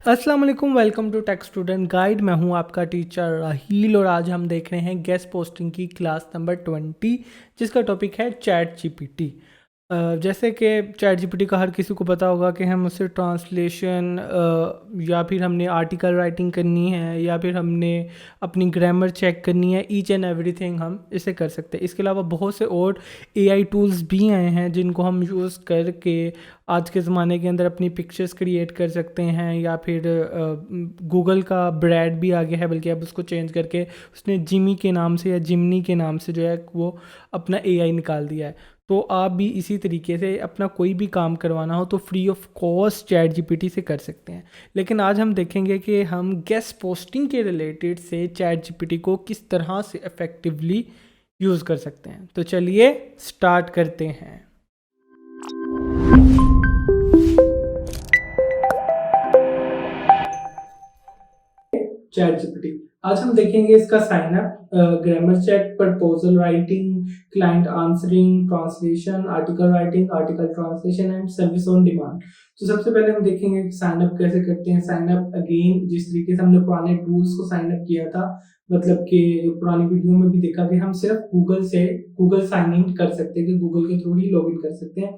अस्सलाम वालेकुम, welcome to Tech Student Guide. मैं हूं आपका टीचर राहील और आज हम देख रहे हैं गेस्ट पोस्टिंग की क्लास नंबर 20 जिसका टॉपिक है चैट जीपीटी। जैसे कि चैट जीपीटी का हर किसी को पता होगा कि हम उससे ट्रांसलेशन या फिर हमने आर्टिकल राइटिंग करनी है या फिर हमने अपनी ग्रामर चेक करनी है, ईच एंड एवरीथिंग हम इसे कर सकते हैं। इसके अलावा बहुत से और एआई टूल्स भी आए हैं जिनको हम यूज़ करके आज के ज़माने के अंदर अपनी पिक्चर्स क्रिएट कर सकते हैं या फिर गूगल का ब्रैड भी आ गया है, बल्कि अब उसको चेंज करके उसने जिमी के नाम से या जिमनी के नाम से जो है वो अपना एआई निकाल दिया है। तो आप भी इसी तरीके से अपना कोई भी काम करवाना हो तो free of cost chat GPT से कर सकते हैं। लेकिन आज हम देखेंगे कि हम गेस्ट पोस्टिंग के रिलेटेड से चैट जीपीटी को किस तरह से इफ़ेक्टिवली यूज़ कर सकते हैं। तो चलिए स्टार्ट करते हैं। चैट जीपीटी आज हम देखेंगे इसका sign up, grammar check, proposal writing, client answering, translation, article writing, article translation and service on demand. तो सबसे पहले हम देखेंगे कि साइन अप कैसे करते हैं। साइन अप अगेन जिस तरीके से हमने पुराने टूल्स को साइन अप किया था, मतलब कि पुरानी वीडियो में भी देखा कि हम सिर्फ गूगल साइन इन कर सकते हैं, कि गूगल के थ्रू ही लॉग इन कर सकते हैं।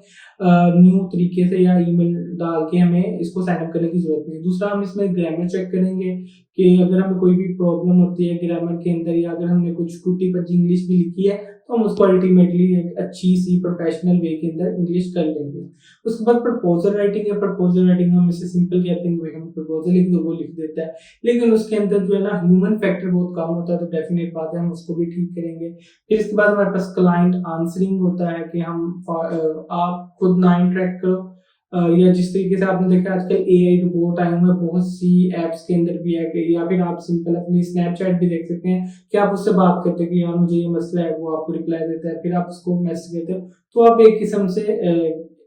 न्यू तरीके से या ईमेल डाल के हमें इसको साइन अप करने की जरूरत नहीं है। दूसरा, हम इसमें ग्रामर चेक करेंगे कि अगर हमें कोई भी प्रॉब्लम होती है ग्रामर के अंदर या अगर हमने कुछ टूटी भज्जी इंग्लिश भी लिखी है तो हम उसको अल्टीमेटली एक अच्छी सी प्रोफेशनल वे के अंदर इंग्लिश कर लेंगे। उसके बाद प्रपोजल राइटिंग है। प्रपोजल राइटिंग हम इसे सिंपल कहते हैं, हम प्रपोजल लिख दो वो लिख देता है, लेकिन उसके अंदर जो है ना ह्यूमन फैक्टर बहुत कम होता है, तो डेफिनेट बात है हम उसको भी ठीक करेंगे। फिर इसके बाद हमारे पास क्लाइंट आंसरिंग होता है कि हम आप खुद ना इंटरेक्ट करो, या जिस तरीके से आपने देखा आजकल एआई रोबोट आए हुए हैं बहुत सी एप्स के अंदर भी है, या फिर आप सिंपल अपनी स्नैपचैट भी देख सकते हैं कि आप उससे बात करते हैं कि यार मुझे ये मसला है, वो आपको रिप्लाई देता है, फिर आप उसको मैसेज करते हो, तो आप एक किस्म से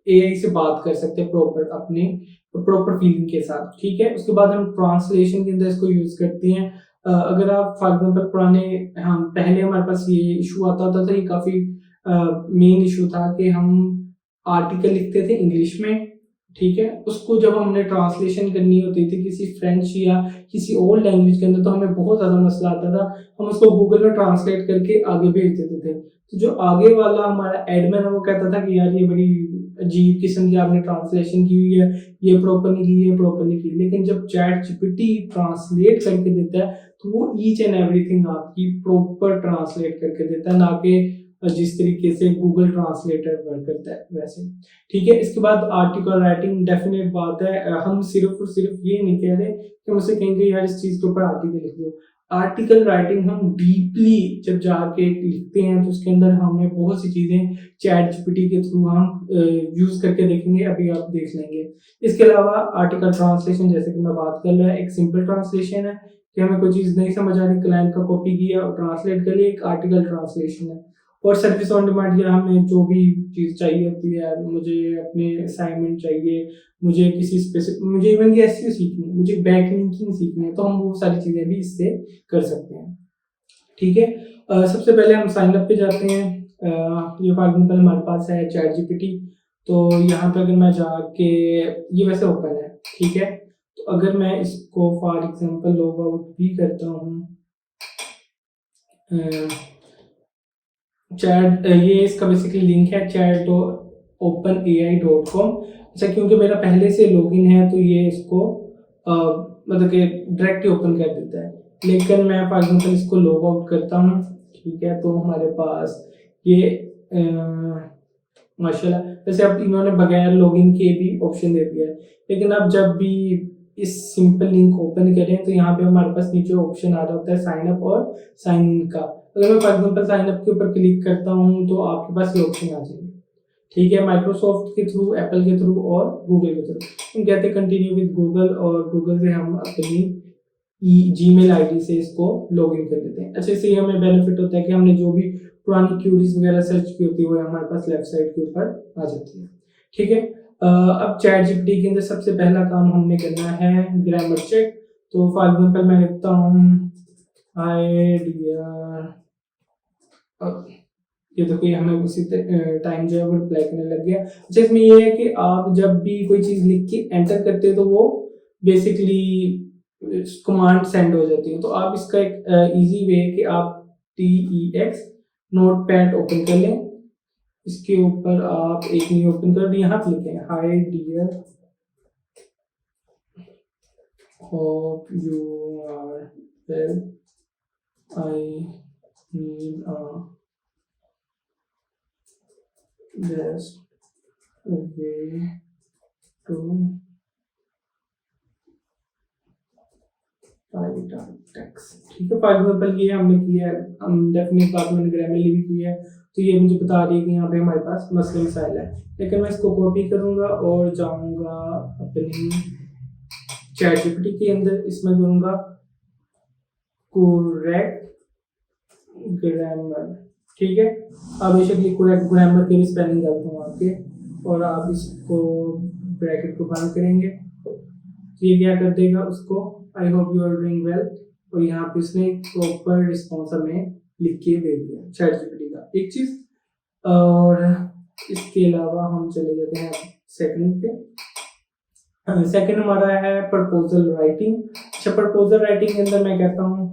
एआई से बात कर सकते हैं प्रॉपर अपने प्रॉपर फीलिंग के साथ। ठीक है, उसके बाद हम ट्रांसलेशन के अंदर इसको यूज करते हैं। अगर आप फॉर एग्जाम्पल पुराने हम पहले हमारे पास ये इशू आता होता था, ये काफी मेन इशू था कि हम आर्टिकल लिखते थे इंग्लिश में, ठीक है, उसको जब हमने ट्रांसलेशन करनी होती थी किसी फ्रेंच या किसी और लैंग्वेज के अंदर तो हमें बहुत ज़्यादा मसला आता था। हम उसको गूगल में ट्रांसलेट करके आगे भेज देते थे, तो जो आगे वाला हमारा एडमिन है वो कहता था कि यार ये बड़ी अजीब किस्म की आपने ट्रांसलेशन की हुई है, ये प्रॉपर नहीं की, ये प्रॉपर नहीं की। लेकिन जब चैट जीपीटी ट्रांसलेट करके देता है तो वो ईच एंड एवरीथिंग आपकी प्रॉपर ट्रांसलेट करके देता है, ना कि जिस तरीके से गूगल ट्रांसलेटर वर्क करता है वैसे। ठीक है, इसके बाद आर्टिकल राइटिंग डेफिनेट बात है, हम सिर्फ और सिर्फ ये नहीं कह रहे कि मुझसे कहेंगे यार इस चीज के ऊपर आर्टिकल लिख दो। आर्टिकल राइटिंग हम डीपली जब जाके लिखते हैं तो उसके अंदर हमें बहुत सी चीजें चैट जीपीटी के थ्रू हम यूज करके देखेंगे, अभी आप देख लेंगे। इसके अलावा आर्टिकल ट्रांसलेशन जैसे कि मैं बात कर रहा, एक सिंपल ट्रांसलेशन है कि हमें कोई चीज नहीं समझ आ रही, क्लाइंट का कॉपी किया और ट्रांसलेट कर लिया, एक आर्टिकल ट्रांसलेशन है। और सर्विस ऑन डिमांड, या हमें जो भी चीज़ चाहिए होती है, मुझे अपने असाइनमेंट चाहिए, मुझे किसी स्पेसिफिक, मुझे इवन की एसईओ सीखनी है, मुझे बैकलिंकिंग सीखनी है, तो हम वो सारी चीज़ें भी इससे कर सकते हैं। ठीक है, सबसे पहले हम साइन अप पे जाते हैं। ये फॉर एग्जाम्पल हमारे पास है चैट जीपीटी, तो यहाँ पे अगर मैं जाके, ये वैसे ओपन है, ठीक है, तो अगर मैं इसको फॉर एग्जाम्पल लॉग आउट भी करता हूँ, चैट, ये इसका बेसिकली लिंक है chat.openai.com। अच्छा, क्योंकि मेरा पहले से लॉगिन है तो ये इसको मतलब कि डायरेक्ट ओपन कर देता है, लेकिन मैं फॉर एग्जाम्पल इसको लॉग आउट करता हूँ, ठीक है, तो हमारे पास ये माशाल्लाह, वैसे अब इन्होंने बगैर लॉगिन के भी ऑप्शन दे दिया है, लेकिन अब जब भी इस सिंपल लिंक ओपन करें तो यहाँ पे हमारे पास नीचे ऑप्शन आ रहा होता है साइन अप और साइन इन का। अगर मैं फॉर एग्जाम्पल साइन अप के ऊपर क्लिक करता हूँ तो आपके पास ये ऑप्शन आ जाएंगे, ठीक है, माइक्रोसॉफ्ट के थ्रू, एप्पल के थ्रू और गूगल के थ्रू। हम कहते हैं कंटिन्यू विद गूगल, और गूगल से हम अपनी जीमेल आईडी से इसको लॉगिन कर लेते हैं। अच्छा, इससे हमें बेनिफिट होता है कि हमने जो भी पुरानी क्यूरीज वगैरह सर्च की होती है वो हमारे पास लेफ्ट साइड के ऊपर आ जाती है। ठीक है, अब चैट जीपीटी के अंदर सबसे पहला काम हमने करना है ग्रामर चेक। तो फॉर एग्जाम्पल मैं लिखता हूँ हाय डियर, ये देखो ये हमें उसी टाइम जो है वो रिप्लाई करने लग गया। अच्छा, इसमें ये है कि आप जब भी कोई चीज लिख के एंटर करते हो तो वो बेसिकली कमांड सेंड हो जाती है। तो आप इसका एक इजी वे है कि आप TEX नोटपैड ओपन कर लें, इसके ऊपर आप एक न्यू ओपन कर, यहाँ पे लिखें hi dear hope you are well, I need a best way to text. ठीक है, फॉर एग्जाम्पल ये हमने किया है, हम डेफिनेट बात मैंने ग्रामरली भी की है, तो ये मुझे बता रही है कि यहाँ पे हमारे पास मसले मसाइल है। लेकिन मैं इसको कॉपी करूंगा और जाऊंगा अपनी चैट जीपीटी के अंदर, इसमें करूंगा करेक्ट ग्रामर। ठीक है, अब बेसिकली करेक्ट ग्रामर के भी स्पेलिंग डालता हूँ आपके, और आप इसको ब्रैकेट को बंद करेंगे, तो ये क्या कर देगा उसको, I hope you are doing well, और यहाँ पे इसने प्रॉपर रिस्पॉन्स हमें लिख के दे दिया चैट जीपीटी का, एक चीज। और इसके अलावा हम चले जाते हैं सेकंड पे। सेकंड हमारा है प्रपोजल राइटिंग। अच्छा, प्रपोजल राइटिंग के अंदर मैं कहता हूँ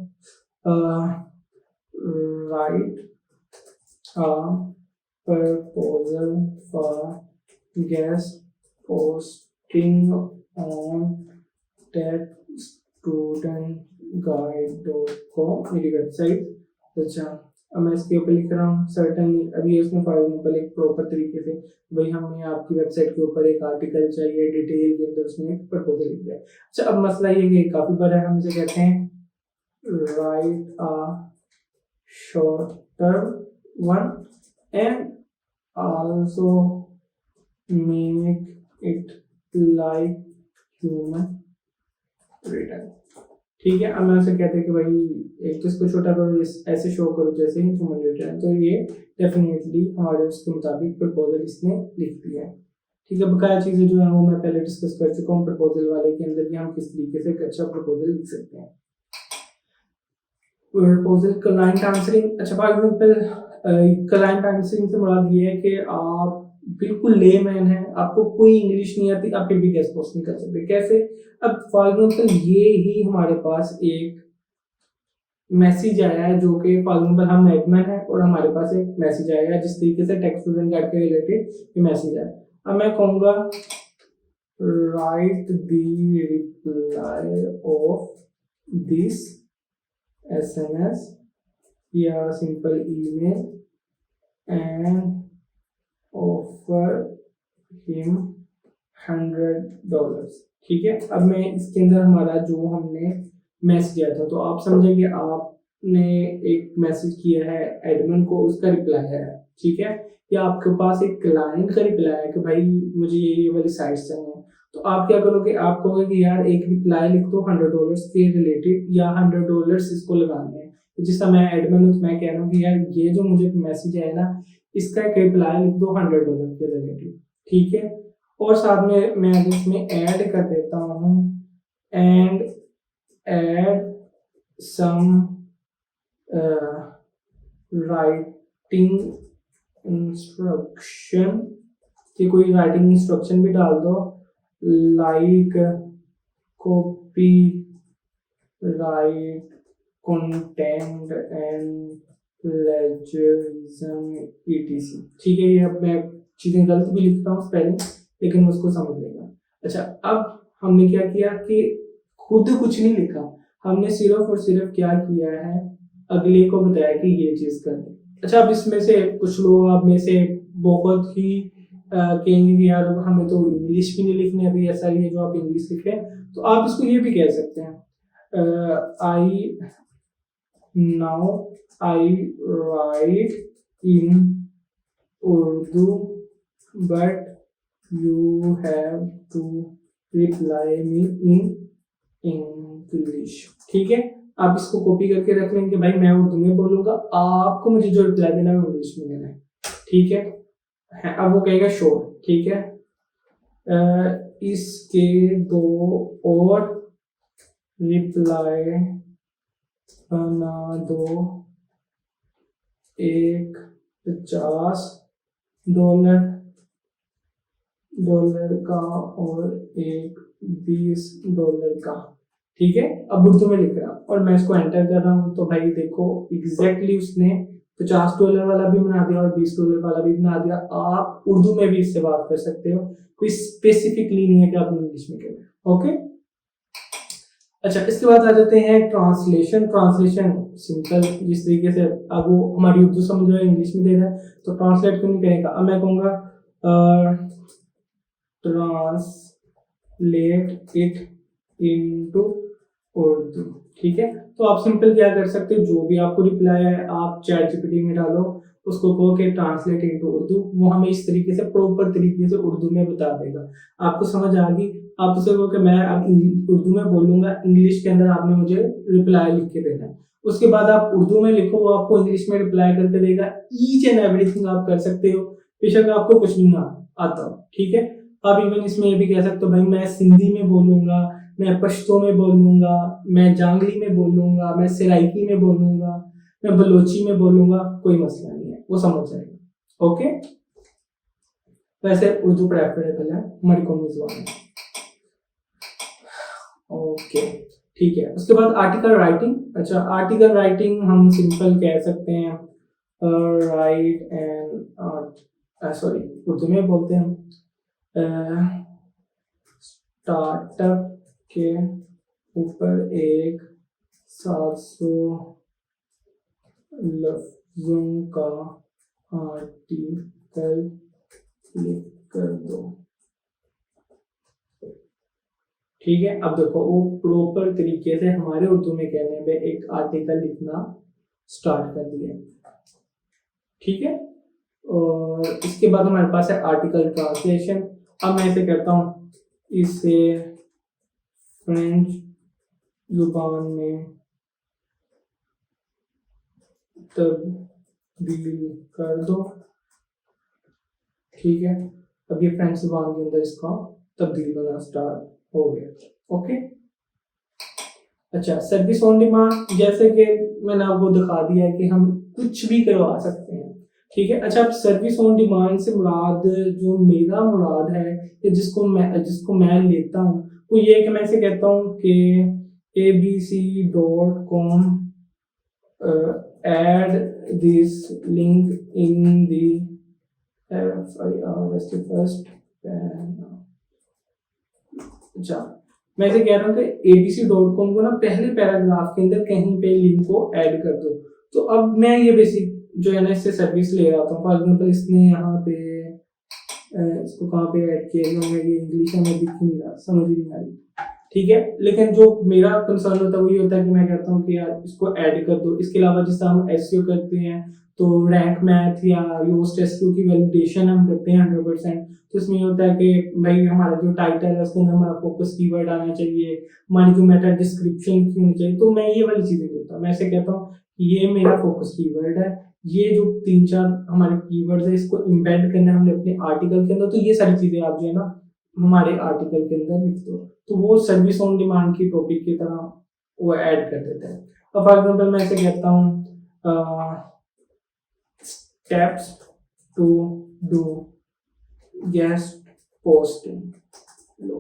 right proposal for guest posting on studentguide.com मेरी वेबसाइट। अच्छा, अब मैं इसके ऊपर लिख रहा हूँ सर्टन, अभी इसमें फॉर एग्जाम्पल एक प्रॉपर तरीके से भाई हमें आपकी वेबसाइट के ऊपर एक आर्टिकल चाहिए, डिटेल के अंदर उसमें एक प्रपोजल लिख दिया। अच्छा, अब मसला ये कि काफी बड़ा है, हम इसे कहते हैं right a shorter one and also make it like human return. ठीक है, अब मैं उसे कहते हैं कि भाई एक तो इसको छोटा करो, ऐसे शो करो जैसे ही ह्यूमन रिटर्न, तो ये डेफिनेटली हमारे उसके मुताबिक प्रपोजल इसने लिख दिया है। ठीक है, बकाया चीजें जो है वो मैं पहले डिस्कस कर चुका हूँ प्रपोजल वाले के अंदर कि हम किस तरीके से एक अच्छा प्रपोजल लिख सकते हैं। Proposal client answering. अच्छा, फॉर एग्जांपल क्लाइंट आंसरिंग से मुराद ये है कि आप बिल्कुल लेमैन है, आपको कोई इंग्लिश नहीं आती, आप फिर भी गेस्ट पोस्ट नहीं कर सकते। कैसे? अब फॉर एग्जांपल ये ही हमारे पास एक मैसेज आया है जो कि फॉर एग्जांपल हम एडमिन है और हमारे पास एक मैसेज आएगा जिस तरीके से टेक्स्ट स्टूडेंट गाइड के रिलेटेड ये मैसेज है। अब मैं कहूँगा right the reply off this SMS या simple email and offer him $100। ठीक है, अब मैं इसके अंदर हमारा जो हमने मैसेज दिया था, तो आप समझेंगे आपने एक मैसेज किया है एडमिन को, उसका रिप्लाई है। ठीक है, या आपके पास एक क्लाइंट का रिप्लाई है कि भाई मुझे ये वाली साइट चाहिए, तो आप क्या करोगे, आप कहोगे कि यार एक रिप्लाई लिख दो $100 के रिलेटेड, या $100 इसको लगाने हैं। तो जिस समय मैं एडमिन हूँ तो मैं कह रहा हूँ कि यार ये जो मुझे मैसेज है ना, इसका एक रिप्लाई लिख दो $100 के रिलेटेड। ठीक है, और साथ में मैं इसमें ऐड कर देता हूँ and add some writing instruction, कि कोई राइटिंग इंस्ट्रक्शन भी डाल दो, like copy right content and plagiarism etc। ठीक है, ये अब मैं चीजें गलत भी लिखता हूँ स्पेलिंग, लेकिन उसको समझ लेगा। अच्छा, अब हमने क्या किया कि खुद कुछ नहीं लिखा, हमने सिर्फ और सिर्फ क्या किया है, अगले को बताया कि ये चीज कर दे। अच्छा, अब इसमें से कुछ लोग आप में से बहुत ही कहेंगे कि यार हमें तो इंग्लिश भी नहीं लिखनी, अभी ऐसा ही है जो आप इंग्लिश लिख रहे हैं, तो आप इसको ये भी कह सकते हैं I now I write in Urdu but you have to reply me in English. ठीक है, आप इसको कॉपी करके रख लेंगे, भाई मैं उर्दू में बोलूंगा, आपको मुझे जो रिप्लाई देना है इंग्लिश में देना है। ठीक है, अब वो कहेगा शो। ठीक है, इसके दो और रिप्लाई बना दो, एक $50 का और एक $20 का, ठीक है। अब उर्दू में लिख रहा हूँ और मैं इसको एंटर कर रहा हूँ, तो भाई देखो एग्जैक्टली उसने $50 वाला भी बना दिया और $20 वाला भी बना दिया। आप उर्दू में भी इससे बात कर सकते हो, कोई स्पेसिफिकली नहीं है कि आप इंग्लिश में करें, ओके। अच्छा, इसके बाद आ जाते हैं ट्रांसलेशन। ट्रांसलेशन सिंपल, जिस तरीके से अब वो हमारी उर्दू समझ रहा है, इंग्लिश में दे रहा है, तो ट्रांसलेट क्यों नहीं करेगा। अब मैं कहूँगा ट्रांसलेट इट इनटू उर्दू, ठीक है। तो आप सिंपल क्या कर सकते हो, जो भी आपको रिप्लाई है आप चैट जीपीटी में डालो, उसको कहो कि ट्रांसलेट इनटू उर्दू, वो हमें इस तरीके से प्रॉपर तरीके से उर्दू में बता देगा। आपको समझ आ गई, आप उसे कहो कि मैं अब उर्दू में बोलूंगा, इंग्लिश के अंदर आपने मुझे रिप्लाई लिख के देना है। उसके बाद आप उर्दू में लिखो, वो आपको इंग्लिश में रिप्लाई करके देगा। ईच एंड एवरीथिंग आप कर सकते हो, बेशक आपको कुछ भी ना आता हो, ठीक है। आप इवन इसमें ये भी कह सकते हो भाई मैं सिंधी में बोलूंगा, मैं पश्तो में बोलूंगा, मैं जांगली में बोलूंगा, मैं सराइकी में बोलूंगा, मैं बलोची में बोलूंगा, कोई मसला नहीं है, वो समझ जाएगा, ओके। वैसे उर्दू प्रेफरेबल है हमारी कौमी जुबान में, ओके, ठीक है। उसके बाद आर्टिकल राइटिंग। अच्छा, आर्टिकल राइटिंग हम सिंपल कह सकते हैं राइट एंड सॉरी उर्दू में बोलते हैं हम स्टार्टअप के ऊपर एक 700 लफ्जों का आर्टिकल लिख कर दो, ठीक है। अब देखो वो प्रॉपर तरीके से हमारे उर्दू में कहने में एक आर्टिकल लिखना स्टार्ट कर दिया, ठीक है। और इसके बाद हमारे पास है आर्टिकल ट्रांसलेशन। अब मैं इसे कहता हूँ, इसे फ्रेंच जुबान में तब्दील कर दो, ठीक है। अब ये फ्रेंच जुबान के अंदर इसका तब्दील होना स्टार्ट हो गया, ओके। अच्छा, सर्विस ऑन डिमांड, जैसे कि मैंने आपको दिखा दिया है कि हम कुछ भी करवा सकते हैं, ठीक है। अच्छा, अब सर्विस ऑन डिमांड से मुराद, जो मेरा मुराद है कि जिसको मैं लेता हूँ, वो ये है कि मैं इसे कहता हूँ कि abc.com add this link in the first। अच्छा, मैं इसे कह रहा हूँ कि abc.com को ना पहले पैराग्राफ के अंदर कहीं पे लिंक को ऐड कर दो। तो अब मैं ये बेसिक जो है ना इससे सर्विस ले रहा हूँ। फॉर एग्जाम्पल इसने यहाँ पे इसको कहाँ पे ऐड किया, जो मैं ये इंग्लिश में दिख नहीं रहा, समझ नहीं आ रही, ठीक है। लेकिन जो मेरा कंसर्न होता है वो ये होता है कि मैं कहता हूँ कि यार इसको ऐड कर दो। इसके अलावा जिस तरह हम एसईओ करते हैं तो रैंक मैथ या योस्ट एसईओ की वैलिडेशन हम करते हैं 100%, तो इसमें होता है कि भाई हमारा जो टाइटल है उसके अंदर हमारा फोकस कीवर्ड आना चाहिए, हमारी जो मेटा डिस्क्रिप्शन की होनी चाहिए। तो मैं ये वाली चीजें करता हूँ, मैं ऐसे कहता हूँ ये मेरा फोकस कीवर्ड है, ये जो 3-4 हमारे कीवर्ड्स है इसको इम्बेड करना है हमने अपने आर्टिकल के अंदर। तो ये सारी चीजें आप जो है ना हमारे आर्टिकल के अंदर लिख दो, तो वो सर्विस ऑन डिमांड की टॉपिक की तरह वो ऐड कर देते हैं। अब फॉर एग्जाम्पल मैं इसे कहता हूँ steps to do guest posting, लो,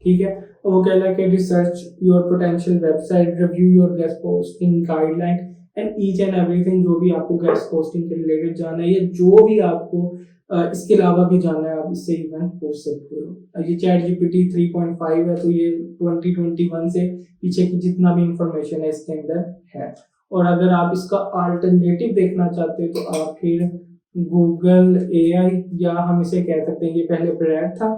ठीक है। वो कह रहा है कि research your potential website, review your guest posting guideline and each and everything, जो भी आपको गेस्ट पोस्टिंग के रिलेटेड जाना है या जो भी आपको इसके अलावा भी जाना है, आप इससे इवन पूछ सकते हो। ये चैट जीपीटी 3.5 है, तो ये 2021 से पीछे की जितना भी इंफॉर्मेशन है इसके अंदर है। और अगर आप इसका अल्टरनेटिव देखना चाहते हो तो आप फिर गूगल एआई, या हम इसे कह सकते हैं ये पहले ब्रैड था,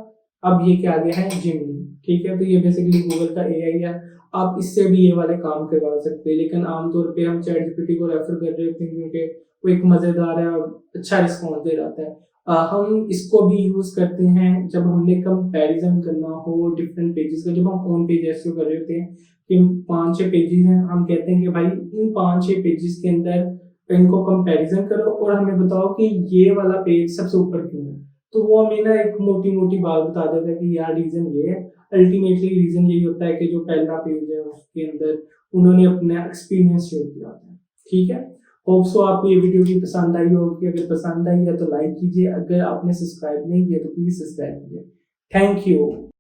अब ये क्या आ गया है जिमनी, ठीक है। तो ये बेसिकली गूगल का एआई है, आप इससे भी ये वाले काम करवा सकते हैं। लेकिन आमतौर पे हम चैट जीपीटी को रेफर कर रहे थे क्योंकि वो एक मजेदार है और अच्छा रिस्पॉन्स दे जाता है। हम इसको भी यूज करते हैं जब हमने कंपैरिजन करना हो डिफरेंट पेजेस का। जब हम ऑन पेज एसईओ कर रहे होते हैं कि 5-6 पेजेस हैं, हम कहते हैं कि भाई इन 5-6 पेजेस के अंदर इनको कंपैरिजन करो और हमें बताओ कि ये वाला पेज सबसे ऊपर क्यों है। तो वो हमें ना एक मोटी मोटी बात बता देता है कि यार रीजन ये है। अल्टीमेटली रीजन यही होता है कि जो पहला पेज है उसके अंदर उन्होंने अपना एक्सपीरियंस शेयर किया होता है, ठीक है। होप सो आपको ये वीडियो भी पसंद आई होगी। अगर पसंद आई है तो लाइक कीजिए, अगर आपने सब्सक्राइब नहीं किया तो प्लीज सब्सक्राइब कीजिए। Thank you.